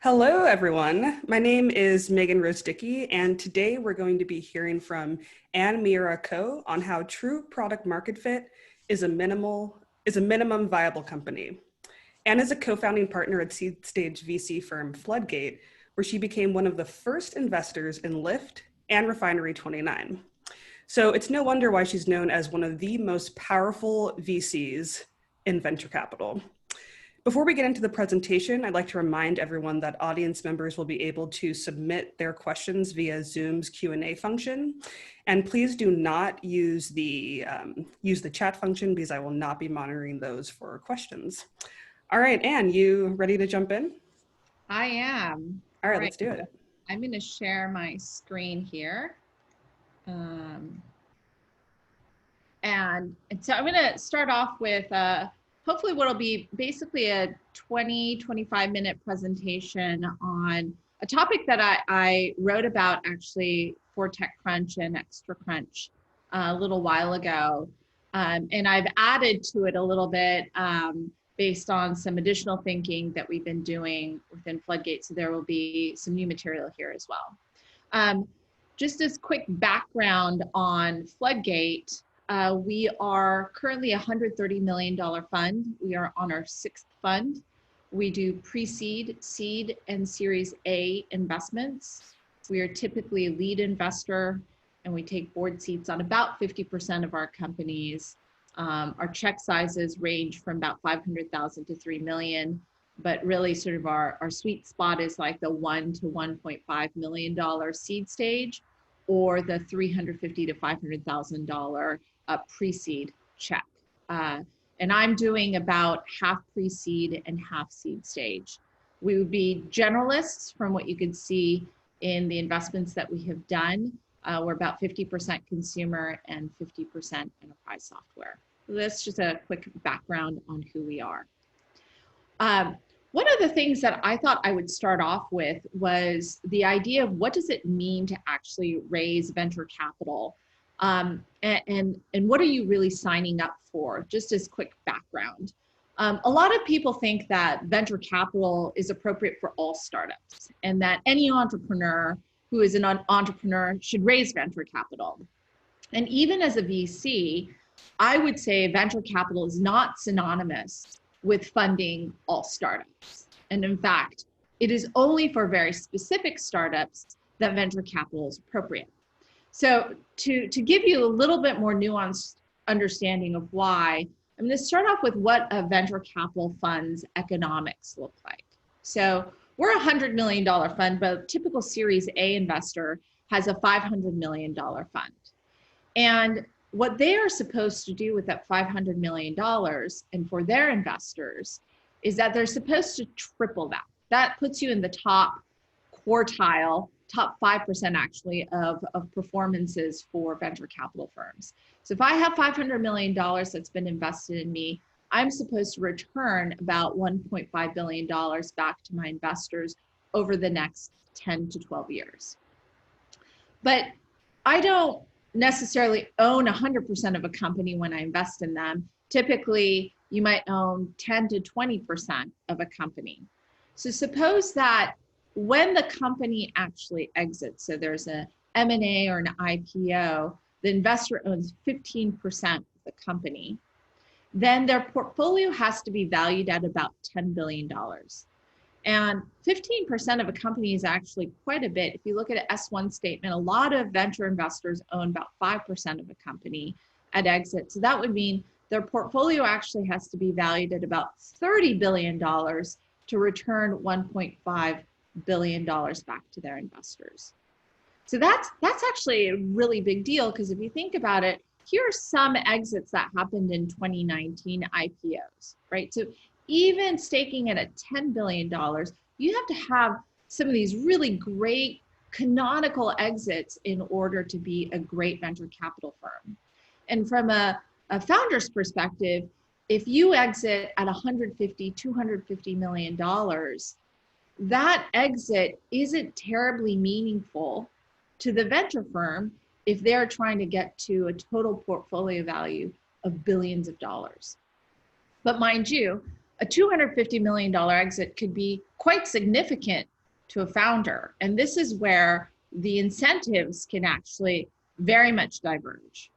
Hello, everyone. My name is Megan Rose Dickey, and today we're going to be hearing from Anne Mira Ko on how true product market fit is a minimum viable company. Anne is a co-founding partner at seed stage VC firm Floodgate, where she became one of the first investors in Lyft and Refinery 29. So it's no wonder why she's known as one of the most powerful VCs in venture capital. Before we get into the presentation, I'd like to remind everyone that audience members will be able to submit their questions via Zoom's Q&A function. And please do not use the chat function because I will not be monitoring those for questions. All right, Anne, you ready to jump in? I am. All right, All right, let's do it. I'm going to share my screen here. And so I'm going to start off with hopefully what will be basically a 20-25 minute presentation on a topic that I wrote about actually for TechCrunch and ExtraCrunch a little while ago. And I've added to it a little bit based on some additional thinking that we've been doing within Floodgate. So there will be some new material here as well. Just as quick background on Floodgate, we are currently a $130 million fund. We are on our sixth fund. We do pre-seed, seed, and Series A investments. We are typically a lead investor, and we take board seats on about 50% of our companies. Our check sizes range from about 500,000 to 3 million, but really sort of our sweet spot is like the $1 to $1.5 million seed stage, or the $350,000 to $500,000 pre-seed check. And I'm doing about half pre-seed and half seed stage. We would be generalists from what you could see in the investments that we have done. We're about 50% consumer and 50% enterprise software. That's just a quick background on who we are. One of the things that I thought I would start off with was the idea of what does it mean to actually raise venture capital, and what are you really signing up for, just as quick background. A lot of people think that venture capital is appropriate for all startups and that any entrepreneur who is an entrepreneur should raise venture capital. And even as a VC, I would say venture capital is not synonymous with funding all startups. And in fact, it is only for very specific startups that venture capital is appropriate. So to give you a little bit more nuanced understanding of why, I'm going to start off with what a venture capital fund's economics look like. So we're a $100 million fund, but a typical Series A investor has a $500 million fund. And what they are supposed to do with that $500 million and for their investors is that they're supposed to triple that. That puts you in the top quartile, top 5% actually of performances for venture capital firms. So if I have $500 million that's been invested in me, I'm supposed to return about $1.5 billion back to my investors over the next 10 to 12 years. But I don't necessarily own 100% of a company when I invest in them. Typically, you might own 10 to 20% of a company. So suppose that when the company actually exits, so there's an M&A or an IPO, the investor owns 15% of the company, then their portfolio has to be valued at about $10 billion. And 15% of a company is actually quite a bit. If you look at an S1 statement, a lot of venture investors own about 5% of a company at exit. So that would mean their portfolio actually has to be valued at about $30 billion to return $1.5 billion back to their investors. So that's actually a really big deal, because if you think about it, here are some exits that happened in 2019 IPOs, right? So even staking it at $10 billion, you have to have some of these really great canonical exits in order to be a great venture capital firm. And from a founder's perspective, if you exit at $150, $250 million, that exit isn't terribly meaningful to the venture firm if they're trying to get to a total portfolio value of billions of dollars. But mind you, a $250 million exit could be quite significant to a founder. And this is where the incentives can actually very much diverge.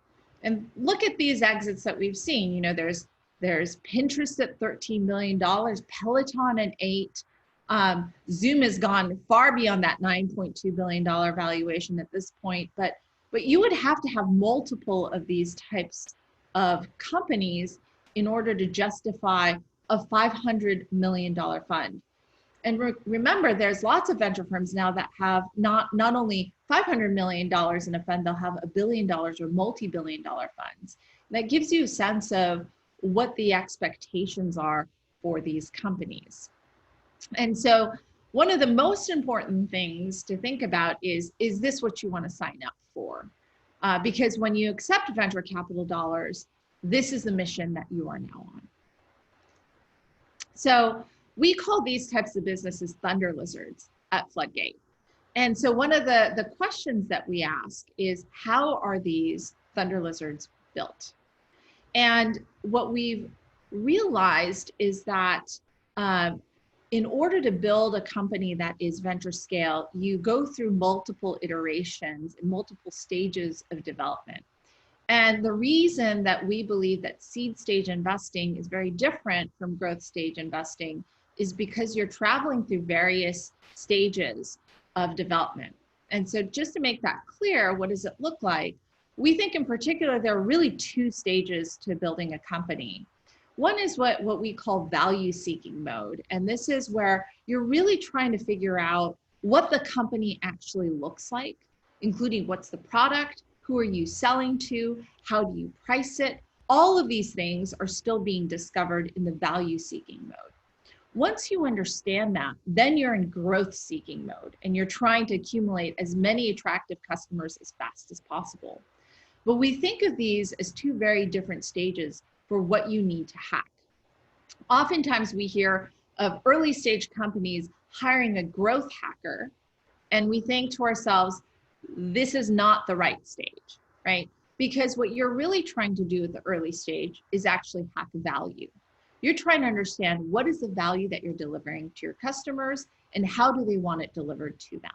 And look at these exits that we've seen. You know, there's Pinterest at $13 million, Peloton at $8 million. Zoom has gone far beyond that $9.2 billion valuation at this point, but you would have to have multiple of these types of companies in order to justify a $500 million fund. And remember, there's lots of venture firms now that have not only $500 million in a fund, they'll have $1 billion or multi-billion dollar funds. And that gives you a sense of what the expectations are for these companies. And so one of the most important things to think about is this what you want to sign up for? Because when you accept venture capital dollars, this is the mission that you are now on. So we call these types of businesses thunder lizards at Floodgate. And so one of the questions that we ask is, how are these thunder lizards built? And what we've realized is that in order to build a company that is venture scale, you go through multiple iterations and multiple stages of development. And the reason that we believe that seed stage investing is very different from growth stage investing is because you're traveling through various stages of development. And so just to make that clear, what does it look like? We think in particular, there are really two stages to building a company. One is what we call value seeking mode. And this is where you're really trying to figure out what the company actually looks like, including what's the product, who are you selling to, how do you price it? All of these things are still being discovered in the value seeking mode. Once you understand that, then you're in growth seeking mode and you're trying to accumulate as many attractive customers as fast as possible. But we think of these as two very different stages for what you need to hack. Oftentimes we hear of early stage companies hiring a growth hacker, and we think to ourselves, this is not the right stage, right? Because what you're really trying to do at the early stage is actually hack value. You're trying to understand what is the value that you're delivering to your customers and how do they want it delivered to them.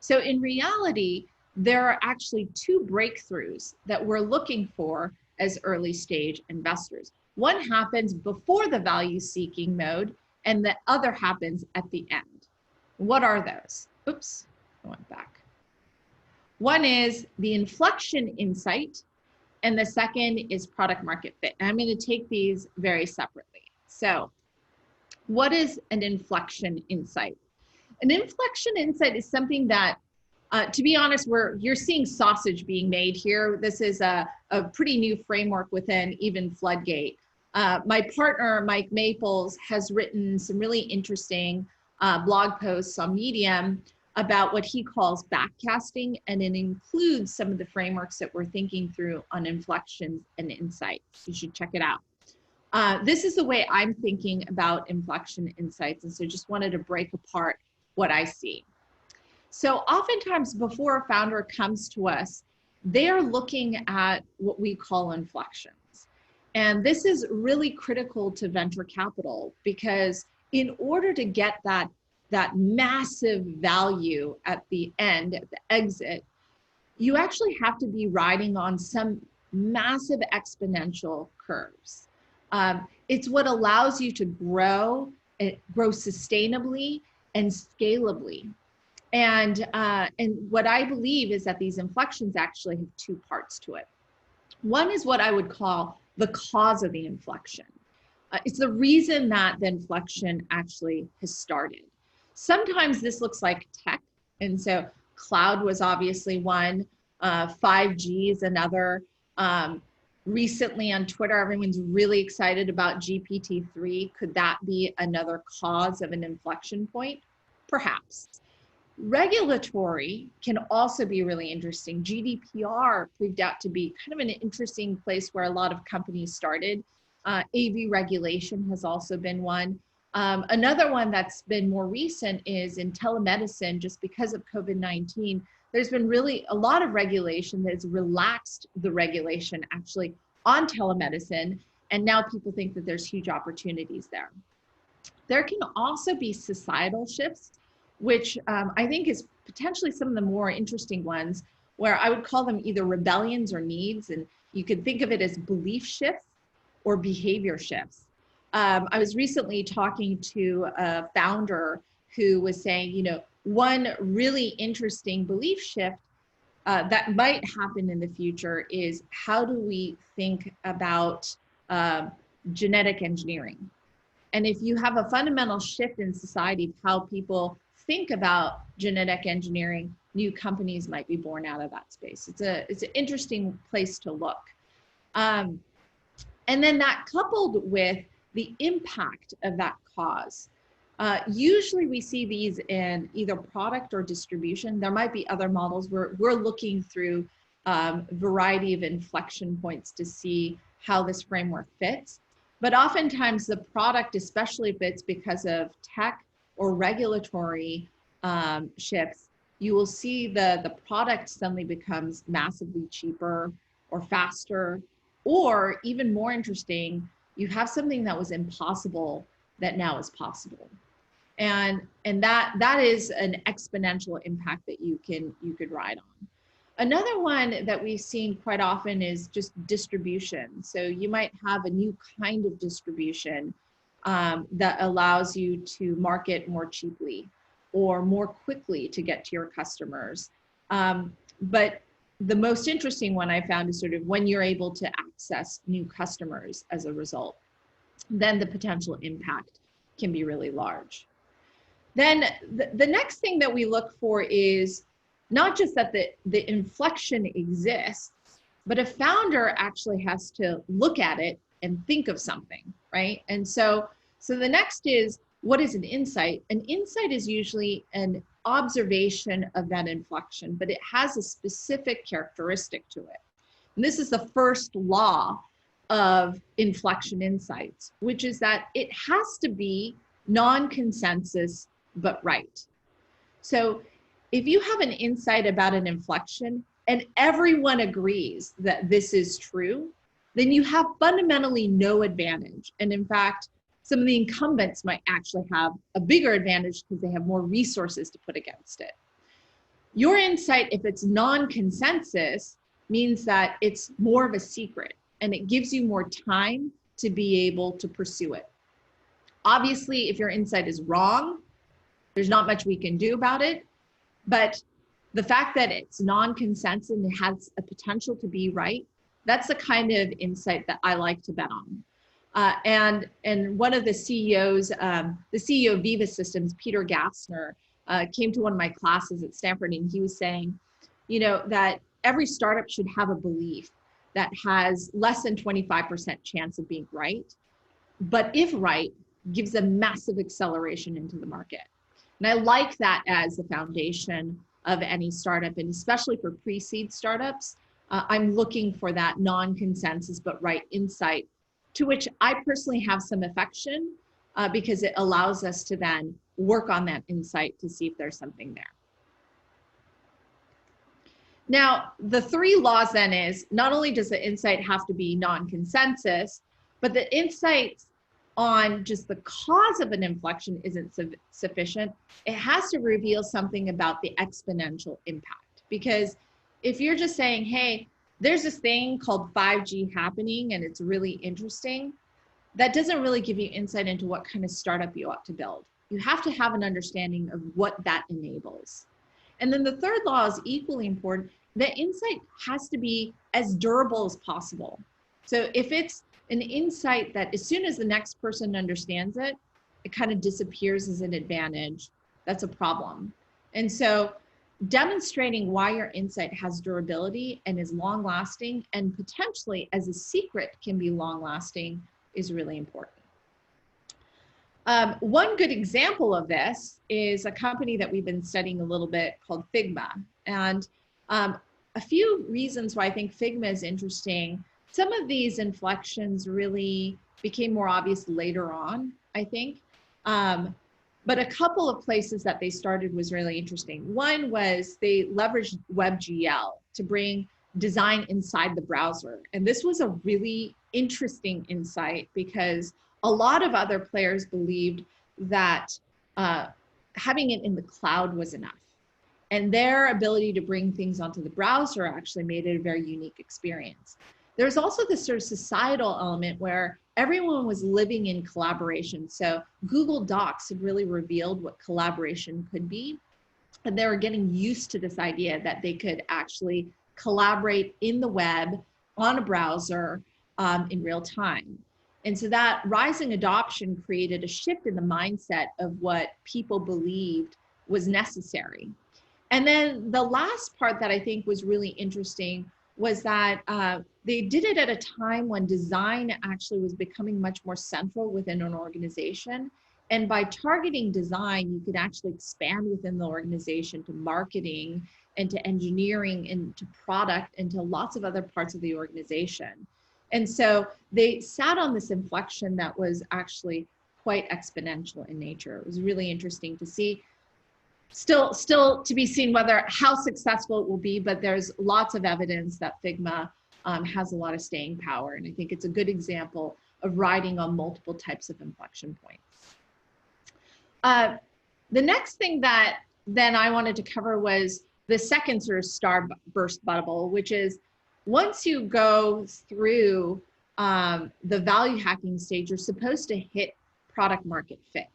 So in reality, there are actually two breakthroughs that we're looking for as early stage investors. One happens before the value seeking mode and the other happens at the end. What are those? Oops, I went back. One is the inflection insight, and the second is product market fit. And I'm going to take these very separately. So what is an inflection insight? An inflection insight is something that, to be honest, you're seeing sausage being made here. This is a pretty new framework within even Floodgate. My partner, Mike Maples, has written some really interesting blog posts on Medium about what he calls backcasting, and it includes some of the frameworks that we're thinking through on inflections and insights. You should check it out. This is the way I'm thinking about inflection insights, and so just wanted to break apart what I see. So oftentimes before a founder comes to us, they're looking at what we call inflections. And this is really critical to venture capital because in order to get that massive value at the end, at the exit, you actually have to be riding on some massive exponential curves. It's what allows you to grow sustainably and scalably. And what I believe is that these inflections actually have two parts to it. One is what I would call the cause of the inflection. It's the reason that the inflection actually has started. Sometimes this looks like tech. And so cloud was obviously one, 5G is another. Recently on Twitter, everyone's really excited about GPT-3. Could that be another cause of an inflection point? Perhaps. Regulatory can also be really interesting. GDPR proved out to be kind of an interesting place where a lot of companies started. AV regulation has also been one. Another one that's been more recent is in telemedicine. Just because of COVID-19, there's been really a lot of regulation that has relaxed the regulation actually on telemedicine. And now people think that there's huge opportunities there. There can also be societal shifts, which I think is potentially some of the more interesting ones, where I would call them either rebellions or needs. And you could think of it as belief shifts or behavior shifts. I was recently talking to a founder who was saying, you know, one really interesting belief shift that might happen in the future is, how do we think about genetic engineering? And if you have a fundamental shift in society of how people think about genetic engineering, new companies might be born out of that space. It's an interesting place to look. And then that coupled with the impact of that cause. Usually we see these in either product or distribution. There might be other models where we're looking through a variety of inflection points to see how this framework fits. But oftentimes the product, especially if it's because of tech or regulatory shifts, you will see the product suddenly becomes massively cheaper or faster, or even more interesting, you have something that was impossible that now is possible. And that is an exponential impact that you could ride on. Another one that we've seen quite often is just distribution. So you might have a new kind of distribution that allows you to market more cheaply or more quickly to get to your customers. But the most interesting one I found is sort of when you're able to access new customers as a result, then the potential impact can be really large. Then the next thing that we look for is not just that the inflection exists, but a founder actually has to look at it and think of something, right? And so the next is, what is an insight? An insight is usually an observation of that inflection, but it has a specific characteristic to it. And this is the first law of inflection insights, which is that it has to be non-consensus, but right. So if you have an insight about an inflection and everyone agrees that this is true, then you have fundamentally no advantage. And in fact, some of the incumbents might actually have a bigger advantage because they have more resources to put against it. Your insight, if it's non-consensus, means that it's more of a secret and it gives you more time to be able to pursue it. Obviously, if your insight is wrong, there's not much we can do about it. But the fact that it's non-consensus and it has a potential to be right, that's the kind of insight that I like to bet on. And one of the CEOs, the CEO of Veeva Systems, Peter Gassner, came to one of my classes at Stanford, and he was saying, you know, that every startup should have a belief that has less than 25% chance of being right, but if right, gives a massive acceleration into the market. And I like that as the foundation of any startup, and especially for pre-seed startups, I'm looking for that non-consensus but right insight, to which I personally have some affection because it allows us to then work on that insight to see if there's something there. Now, the three laws then is, not only does the insight have to be non-consensus, but the insights on just the cause of an inflection isn't sufficient. It has to reveal something about the exponential impact. Because if you're just saying, hey, there's this thing called 5G happening and it's really interesting, that doesn't really give you insight into what kind of startup you ought to build. You have to have an understanding of what that enables. And then the third law is equally important. The insight has to be as durable as possible. So if it's an insight that as soon as the next person understands it, it kind of disappears as an advantage, that's a problem. And so demonstrating why your insight has durability and is long lasting, and potentially as a secret can be long lasting, is really important. One good example of this is a company that we've been studying a little bit called Figma. And a few reasons why I think Figma is interesting. Some of these inflections really became more obvious later on, I think. But a couple of places that they started was really interesting. One was they leveraged WebGL to bring design inside the browser. And this was a really interesting insight because a lot of other players believed that having it in the cloud was enough. And their ability to bring things onto the browser actually made it a very unique experience. There's also this sort of societal element where everyone was living in collaboration. So Google Docs had really revealed what collaboration could be. And they were getting used to this idea that they could actually collaborate in the web, on a browser, in real time. And so that rising adoption created a shift in the mindset of what people believed was necessary. And then the last part that I think was really interesting was that they did it at a time when design actually was becoming much more central within an organization. And by targeting design, you could actually expand within the organization to marketing and to engineering and to product and to lots of other parts of the organization. And so they sat on this inflection that was actually quite exponential in nature. It was really interesting to see. Still to be seen how successful it will be, but there's lots of evidence that Figma has a lot of staying power. And I think it's a good example of riding on multiple types of inflection points. The next thing that then I wanted to cover was the second sort of starburst bubble, which is once you go through the value hacking stage, you're supposed to hit product market fit.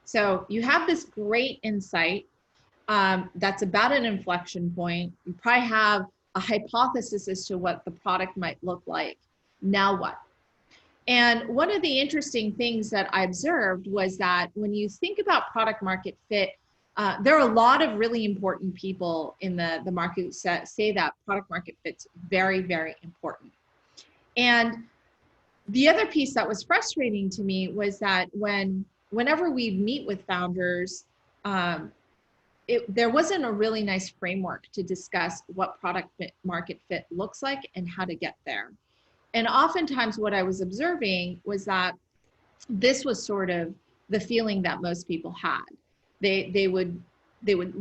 So you have this great insight that's about an inflection point. You probably have a hypothesis as to what the product might look like. Now what? And one of the interesting things that I observed was that when you think about product market fit, there are a lot of really important people in the market who say that product market fit's very, very important. And the other piece that was frustrating to me was that whenever we meet with founders, there wasn't a really nice framework to discuss what product market fit looks like and how to get there. And oftentimes what I was observing was that this was sort of the feeling that most people had. They would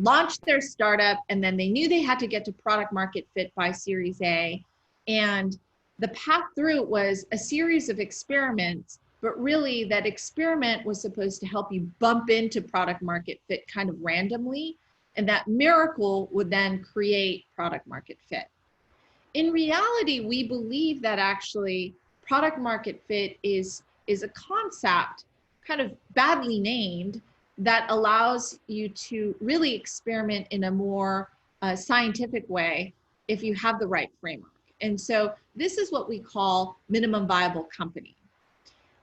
launch their startup and then they knew they had to get to product market fit by Series A. And the path through it was a series of experiments, but really that experiment was supposed to help you bump into product market fit kind of randomly. And that miracle would then create product market fit. In reality, we believe that actually product market fit is a concept kind of badly named that allows you to really experiment in a more scientific way if you have the right framework. And so this is what we call minimum viable company.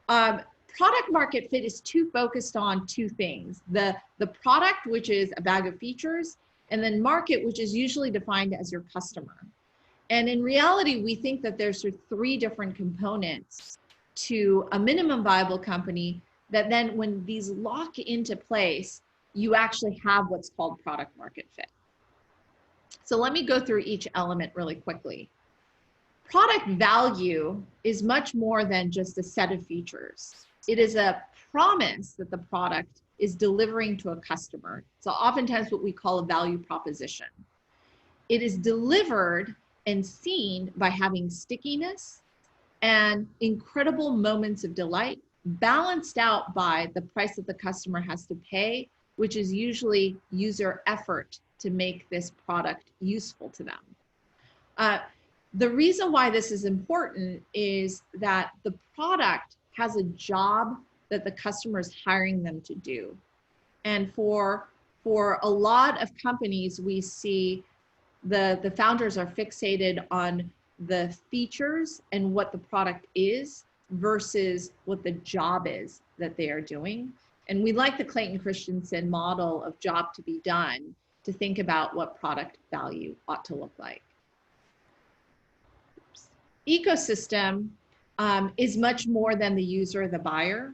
Product market fit is too focused on two things: the product, which is a bag of features, and then market, which is usually defined as your customer. And in reality, we think that there's sort of three different components to a minimum viable company that then when these lock into place, you actually have what's called product market fit. So let me go through each element really quickly. Product value is much more than just a set of features. It is a promise that the product is delivering to a customer. So oftentimes what we call a value proposition. It is delivered and seen by having stickiness and incredible moments of delight, balanced out by the price that the customer has to pay, which is usually user effort to make this product useful to them. The reason why this is important is that the product has a job that the customer is hiring them to do. And for a lot of companies, we see the founders are fixated on the features and what the product is versus what the job is that they are doing. And we like the Clayton Christensen model of job to be done to think about what product value ought to look like. Ecosystem is much more than the user, the buyer.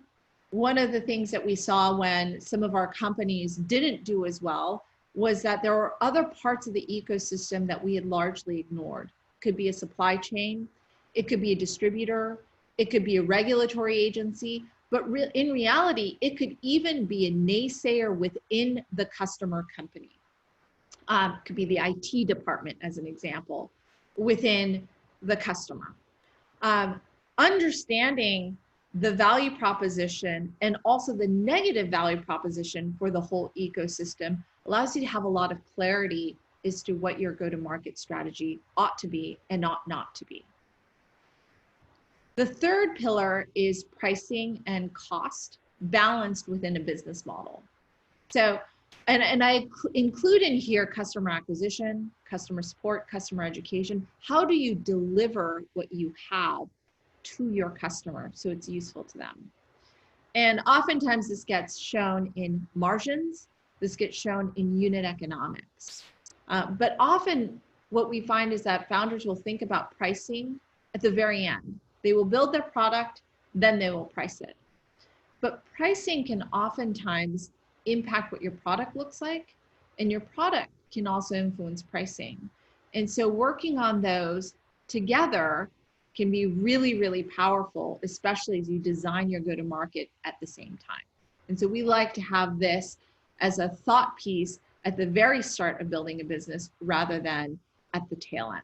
One of the things that we saw when some of our companies didn't do as well was that there were other parts of the ecosystem that we had largely ignored. It could be a supply chain, it could be a distributor, it could be a regulatory agency, but in reality, it could even be a naysayer within the customer company. It could be the IT department as an example. within the customer. Understanding the value proposition and also the negative value proposition for the whole ecosystem allows you to have a lot of clarity as to what your go-to-market strategy ought to be and ought not to be. The third pillar is pricing and cost balanced within a business model. So, and I include in here customer acquisition, customer support, customer education. How do you deliver what you have to your customer so it's useful to them? And oftentimes this gets shown in margins, this gets shown in unit economics. But often what we find is that founders will think about pricing at the very end. They will build their product, then they will price it. But pricing can oftentimes impact what your product looks like, and your product can also influence pricing. And so working on those together can be really, really powerful, especially as you design your go-to-market at the same time. And so we like to have this as a thought piece at the very start of building a business rather than at the tail end.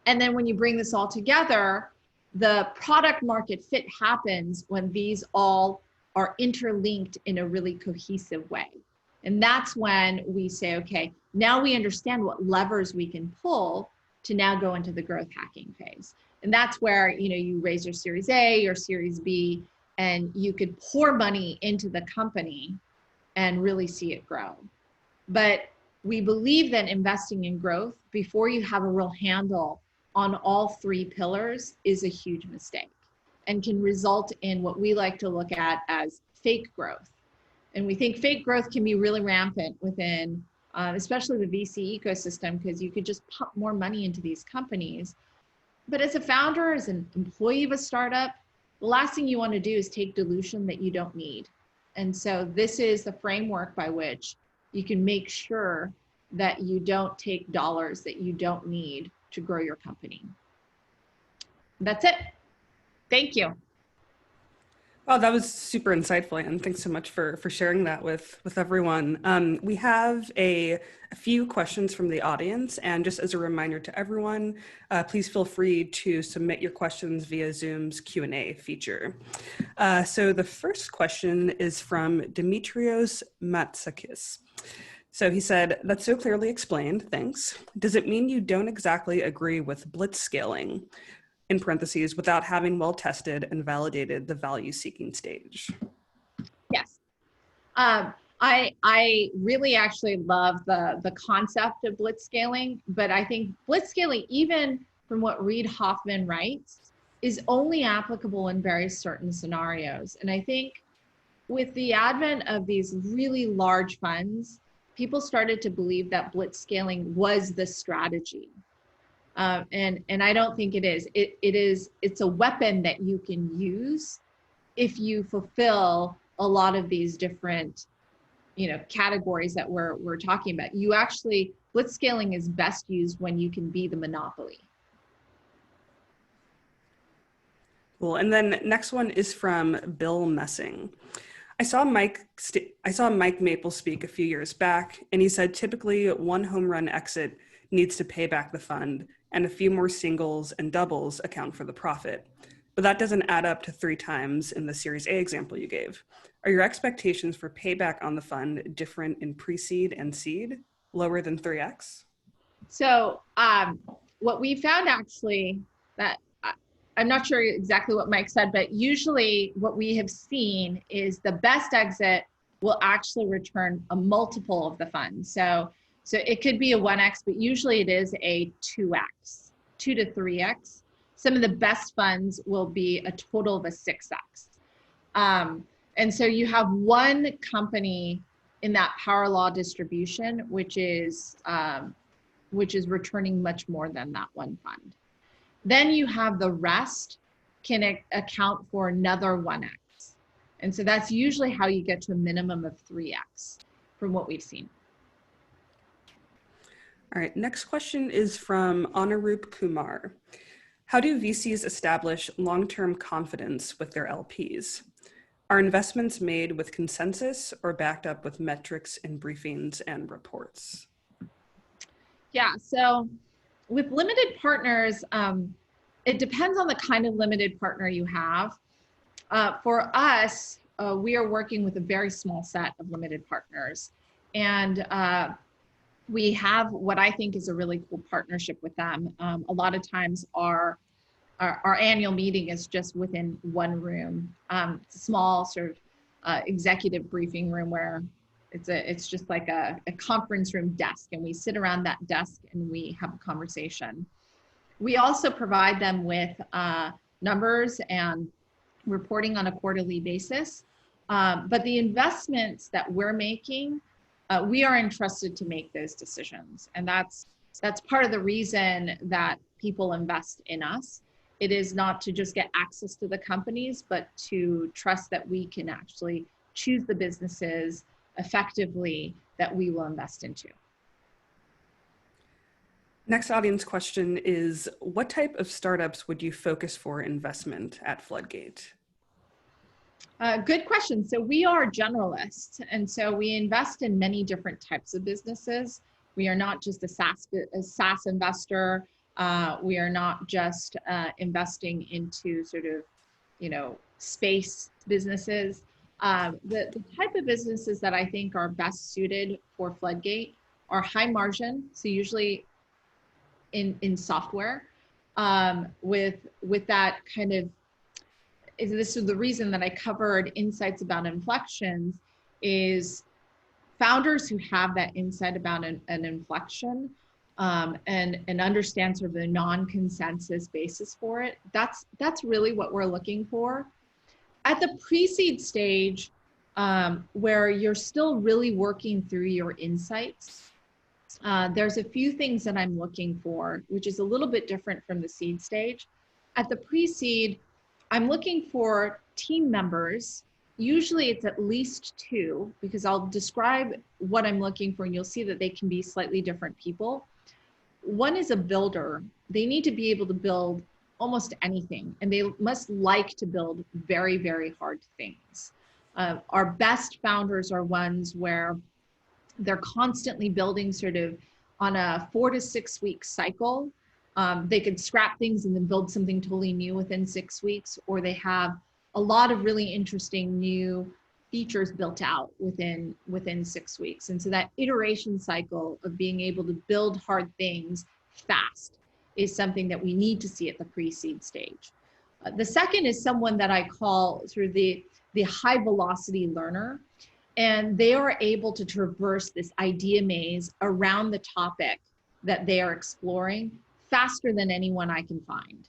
And then when you bring this all together, the product market fit happens when these all are interlinked in a really cohesive way. And that's when we say, okay, now we understand what levers we can pull to now go into the growth hacking phase. And that's where, you raise your Series A or Series B, and you could pour money into the company and really see it grow. But we believe that investing in growth before you have a real handle on all three pillars is a huge mistake and can result in what we like to look at as fake growth. And we think fake growth can be really rampant within, especially the VC ecosystem, because you could just pump more money into these companies. But as a founder, as an employee of a startup, the last thing you want to do is take dilution that you don't need. And so this is the framework by which you can make sure that you don't take dollars that you don't need to grow your company. That's it. Thank you. Wow, that was super insightful, and thanks so much for sharing that with everyone. We have a few questions from the audience, and just as a reminder to everyone, please feel free to submit your questions via Zoom's Q&A feature. So the first question is from Dimitrios Matsakis. So he said, "That's so clearly explained, thanks. Does it mean you don't exactly agree with blitz scaling, in parentheses, without having well tested and validated the value seeking stage?" Yes. I really actually love the concept of blitz scaling, but I think blitz scaling, even from what Reid Hoffman writes, is only applicable in very certain scenarios. And I think with the advent of these really large funds, people started to believe that blitz scaling was the strategy. And I don't think it is. It's a weapon that you can use if you fulfill a lot of these different, categories that we're talking about. You actually, blitz scaling is best used when you can be the monopoly. Cool. And then next one is from Bill Messing. I saw Mike Maple speak a few years back, and he said typically one home run exit needs to pay back the fund, and a few more singles and doubles account for the profit. But that doesn't add up to 3 times in the Series A example you gave. Are your expectations for payback on the fund different in pre-seed and seed, lower than 3x? So what we found actually, that I'm not sure exactly what Mike said, but usually what we have seen is the best exit will actually return a multiple of the fund. So it could be a 1x, but usually it is a 2x, 2 to 3x. Some of the best funds will be a total of a 6x. And so you have one company in that power law distribution, which is returning much more than that one fund. Then you have the rest can account for another 1x. And so that's usually how you get to a minimum of 3x from what we've seen. All right, next question is from Anurup Kumar. How do VCs establish long-term confidence with their LPs? Are investments made with consensus or backed up with metrics and briefings and reports? Yeah, so with limited partners, it depends on the kind of limited partner you have. For us, we are working with a very small set of limited partners. And we have what I think is a really cool partnership with them. A lot of times our annual meeting is just within one room. It's a small sort of executive briefing room where it's just like a conference room desk, and we sit around that desk and we have a conversation. We also provide them with numbers and reporting on a quarterly basis. But the investments that we're making, we are entrusted to make those decisions. And that's part of the reason that people invest in us. It is not to just get access to the companies, but to trust that we can actually choose the businesses effectively that we will invest into. Next audience question is, what type of startups would you focus for investment at Floodgate? Good question. So we are generalists, and so we invest in many different types of businesses. We are not just a SaaS investor. We are not just investing into sort of, space businesses. The type of businesses that I think are best suited for Floodgate are high margin, so usually in software, with that kind of. This is the reason that I covered insights about inflections, is founders who have that insight about an inflection and understand sort of the non-consensus basis for it. That's really what we're looking for. At the pre-seed stage, where you're still really working through your insights, there's a few things that I'm looking for, which is a little bit different from the seed stage. At the pre-seed, I'm looking for team members. Usually it's at least two, because I'll describe what I'm looking for and you'll see that they can be slightly different people. One is a builder. They need to be able to build almost anything, and they must like to build very, very hard things. Our best founders are ones where they're constantly building sort of on a 4 to 6 week cycle. They could scrap things and then build something totally new within 6 weeks, or they have a lot of really interesting new features built out within 6 weeks. And so that iteration cycle of being able to build hard things fast is something that we need to see at the pre-seed stage. The second is someone that I call sort of the high velocity learner, and they are able to traverse this idea maze around the topic that they are exploring faster than anyone I can find.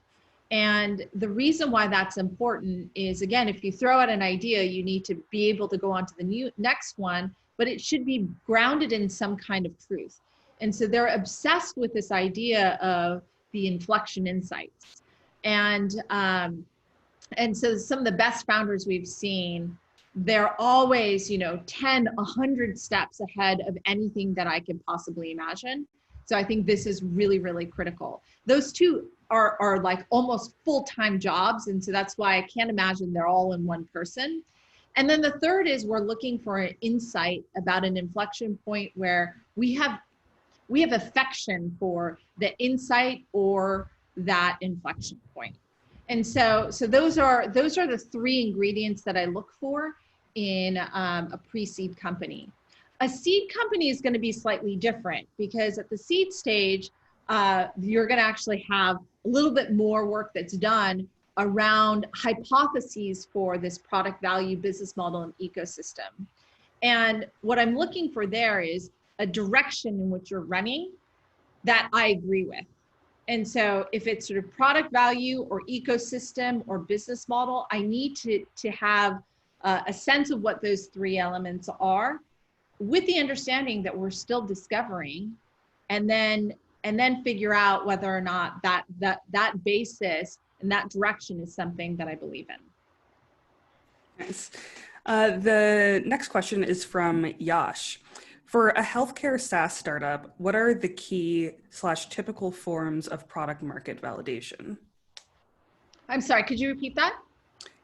And the reason why that's important is, again, if you throw out an idea, you need to be able to go on to the next one, but it should be grounded in some kind of truth. And so they're obsessed with this idea of the inflection insights. And so some of the best founders we've seen, they're always, 10, 100 steps ahead of anything that I could possibly imagine. So I think this is really, really critical. Those two are like almost full-time jobs. And so that's why I can't imagine they're all in one person. And then the third is we're looking for an insight about an inflection point where we have affection for the insight or that inflection point. And so those are the three ingredients that I look for in a pre-seed company. A seed company is going to be slightly different, because at the seed stage, you're going to actually have a little bit more work that's done around hypotheses for this product value, business model, and ecosystem. And what I'm looking for there is a direction in which you're running that I agree with. And so if it's sort of product value or ecosystem or business model, I need to have a sense of what those three elements are, with the understanding that we're still discovering, and then figure out whether or not that basis and that direction is something that I believe in. Nice. The next question is from Yash. For a healthcare SaaS startup, what are the key/typical forms of product market validation? I'm sorry, could you repeat that?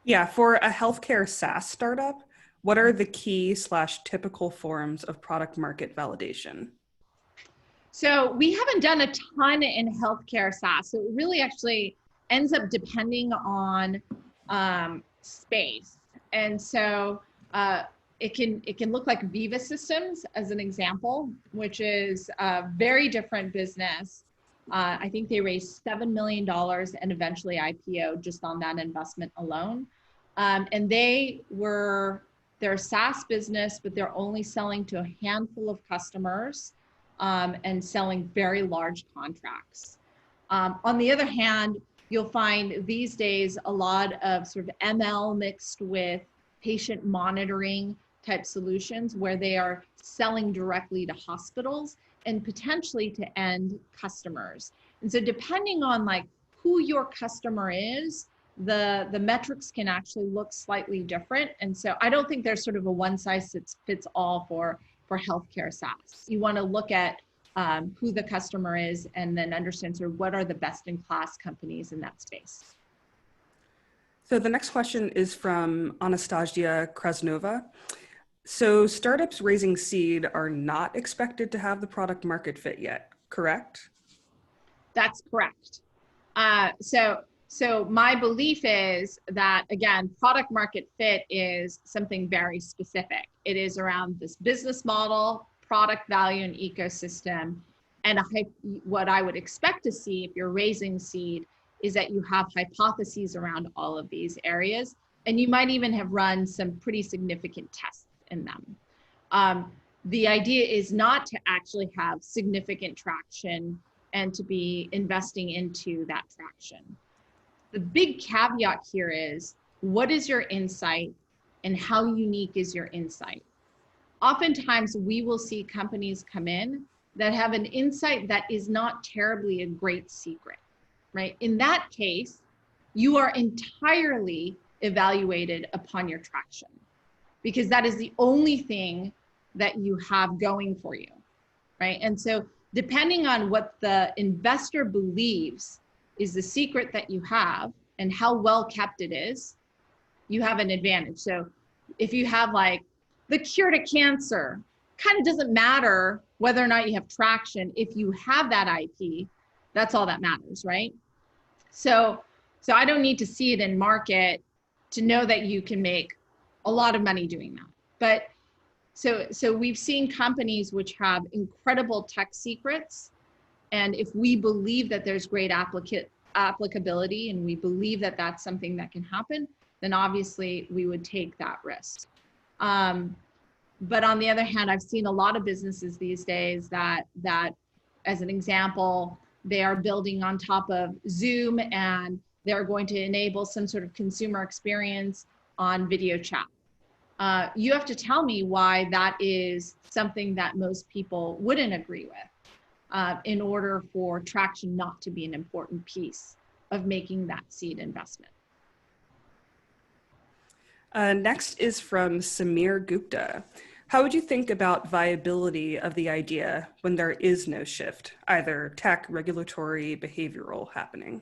Yeah, for a healthcare SaaS startup, what are the key/typical forms of product market validation? So we haven't done a ton in healthcare SaaS. So it really actually ends up depending on space. And so it can look like Veeva Systems as an example, which is a very different business. I think they raised $7 million and eventually IPO just on that investment alone. And they're a SaaS business, but they're only selling to a handful of customers and selling very large contracts. On the other hand, you'll find these days a lot of sort of ML mixed with patient monitoring type solutions where they are selling directly to hospitals and potentially to end customers. And so depending on like who your customer is, the metrics can actually look slightly different. And so I don't think there's sort of a one size fits all for healthcare SaaS. You want to look at who the customer is and then understand sort of what are the best in class companies in that space. So the next question is from Anastasia Krasnova. So startups raising seed are not expected to have the product market fit yet, correct? That's correct. So my belief is that, again, product market fit is something very specific. It is around this business model, product value and ecosystem. And what I would expect to see if you're raising seed is that you have hypotheses around all of these areas. And you might even have run some pretty significant tests in them. The idea is not to actually have significant traction and to be investing into that traction. The big caveat here is, what is your insight and how unique is your insight? Oftentimes we will see companies come in that have an insight that is not terribly a great secret, right? In that case, you are entirely evaluated upon your traction because that is the only thing that you have going for you, right? And so depending on what the investor believes is the secret that you have and how well kept it is, you have an advantage. So if you have like the cure to cancer, kind of doesn't matter whether or not you have traction. If you have that IP, that's all that matters, right? So I don't need to see it in market to know that you can make a lot of money doing that. But so we've seen companies which have incredible tech secrets. And if we believe that there's great applicability and we believe that that's something that can happen, then obviously we would take that risk. But on the other hand, I've seen a lot of businesses these days that as an example, they are building on top of Zoom and they're going to enable some sort of consumer experience on video chat. You have to tell me why that is something that most people wouldn't agree with in order for traction not to be an important piece of making that seed investment. Next is from Samir Gupta. How would you think about viability of the idea when there is no shift, either tech, regulatory, behavioral happening?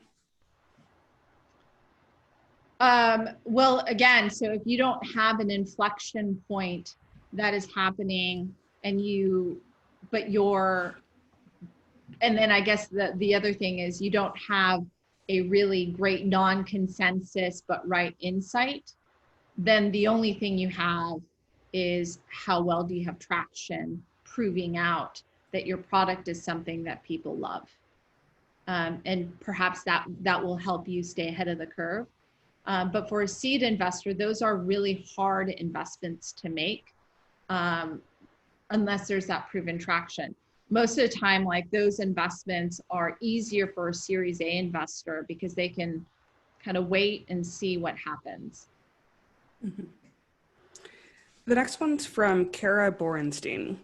Well, again, so if you don't have an inflection point that is happening and then I guess the other thing is you don't have a really great non-consensus but right insight, then the only thing you have is how well do you have traction proving out that your product is something that people love. And perhaps that will help you stay ahead of the curve. But for a seed investor, those are really hard investments to make unless there's that proven traction. Most of the time, like those investments are easier for a Series A investor because they can kind of wait and see what happens. Mm-hmm. The next one's from Kara Borenstein.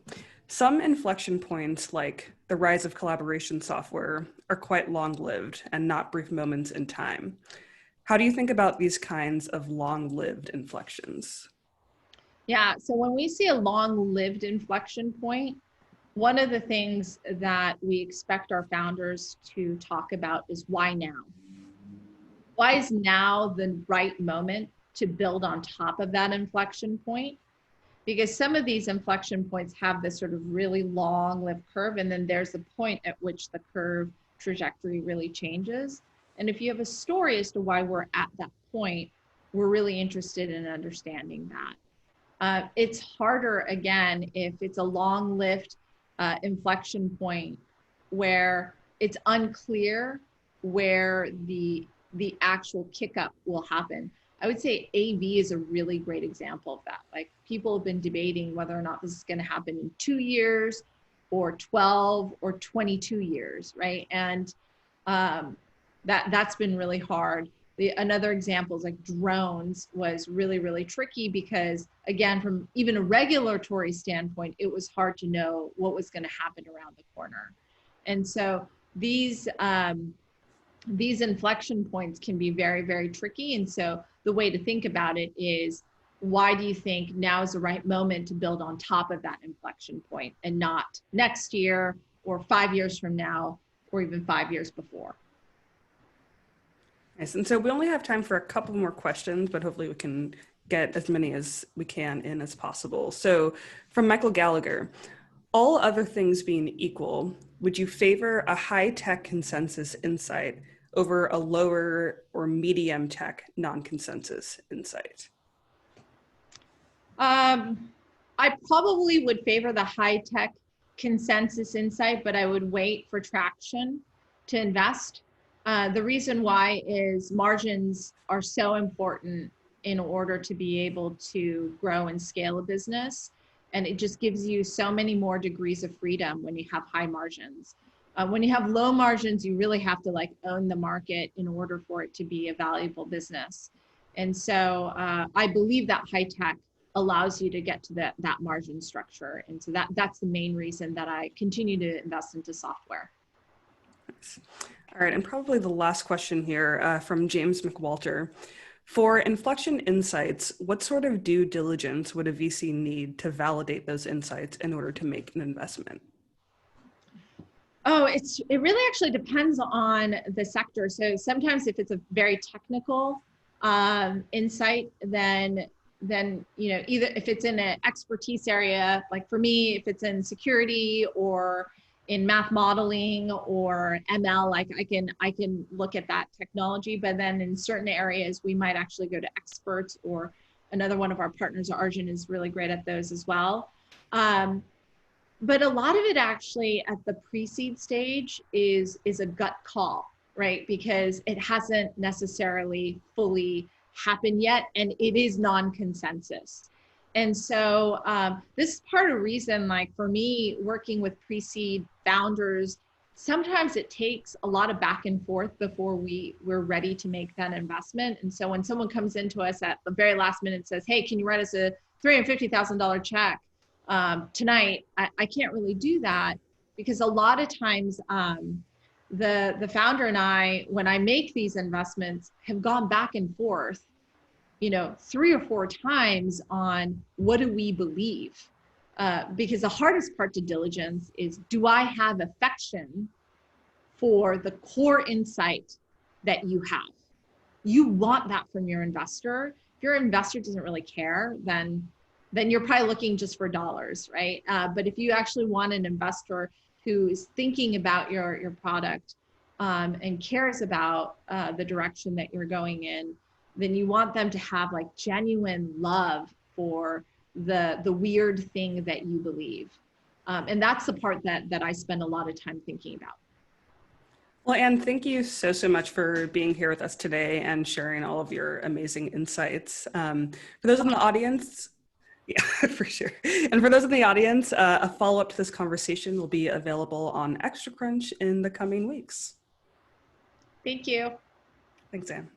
Some inflection points, like the rise of collaboration software, are quite long-lived and not brief moments in time. How do you think about these kinds of long-lived inflections? Yeah, so when we see a long-lived inflection point, one of the things that we expect our founders to talk about is why now? Why is now the right moment to build on top of that inflection point? because some of these inflection points have this sort of really long lift curve, and then there's the point at which the curve trajectory really changes. And if you have a story as to why we're at that point, we're really interested in understanding that. It's harder, again, if it's a long lift inflection point where it's unclear where the actual kick up will happen. I would say AV is a really great example of that. Like, people have been debating whether or not this is going to happen in 2 years or 12 or 22 years, right? And that's been really hard. Another example is like drones was really, really tricky because, again, from even a regulatory standpoint, it was hard to know what was going to happen around the corner. And so these inflection points can be very, very tricky. And so the way to think about it is, why do you think now is the right moment to build on top of that inflection point and not next year or 5 years from now or even 5 years before? Nice. And so we only have time for a couple more questions, but hopefully we can get as many as we can in as possible. So from Michael Gallagher, all other things being equal, would you favor a high-tech consensus insight over a lower or medium tech non-consensus insight? I probably would favor the high-tech consensus insight, but I would wait for traction to invest. The reason why is margins are so important in order to be able to grow and scale a business. And it just gives you so many more degrees of freedom when you have high margins. When you have low margins, you really have to like own the market in order for it to be a valuable business. And so I believe that high tech allows you to get to that margin structure. And so that's the main reason that I continue to invest into software. Thanks. All right, and probably the last question here from James McWalter. For inflection insights, what sort of due diligence would a VC need to validate those insights in order to make an investment? Oh, it really actually depends on the sector. So sometimes if it's a very technical insight, then either if it's in an expertise area, like for me, if it's in security or in math modeling or ML, like I can look at that technology, but then in certain areas, we might actually go to experts, or another one of our partners, Arjun, is really great at those as well. But a lot of it actually at the pre-seed stage is a gut call, right? Because it hasn't necessarily fully happened yet, and it is non-consensus. And so this is part of the reason, like for me, working with pre-seed founders, sometimes it takes a lot of back and forth before we're ready to make that investment. And so when someone comes into us at the very last minute and says, hey, can you write us a $350,000 check tonight? I can't really do that, because a lot of times the founder and I, when I make these investments, have gone back and forth 3 or 4 times on what do we believe? Because the hardest part to diligence is, do I have affection for the core insight that you have? You want that from your investor. If your investor doesn't really care, then you're probably looking just for dollars, right? But if you actually want an investor who is thinking about your product and cares about the direction that you're going in, then you want them to have like genuine love for the weird thing that you believe. And that's the part that I spend a lot of time thinking about. Well, Anne, thank you so much for being here with us today and sharing all of your amazing insights. For those in the audience, yeah, for sure. And for those in the audience, a follow-up to this conversation will be available on Extra Crunch in the coming weeks. Thank you. Thanks, Anne.